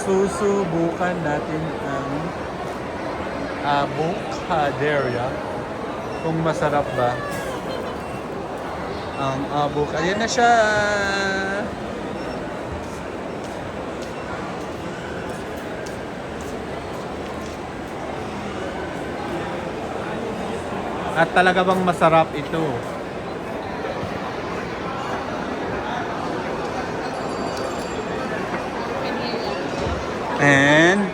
Susubukan natin ang avocaderia. Kung masarap ba ang avocado. Ayan na siya. At talaga bang masarap ito? And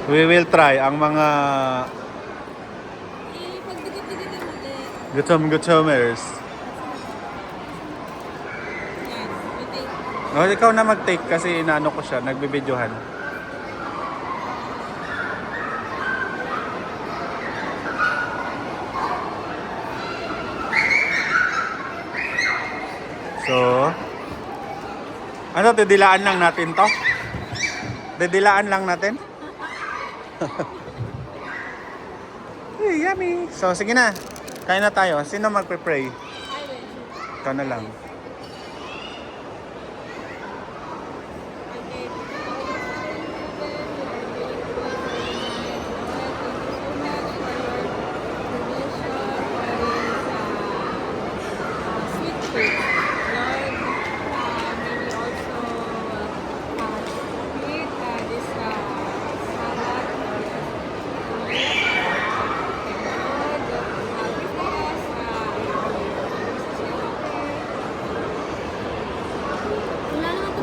we will try ang mga gutom-gutomers. Oh, ikaw na mag-take kasi inaano ko siya, nagbibidyohan. So, ano, didilaan lang natin to? Didilaan lang natin? Hey, yummy! So, sige na. Kain na tayo. Sino magpe-pray? Ikaw na lang.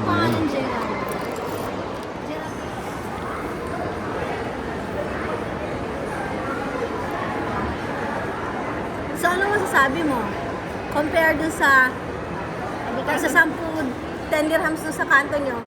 Pangalan Gerald. So ano masasabi mo? Compare dun sa 10 dirhams dun sa kanto nyo.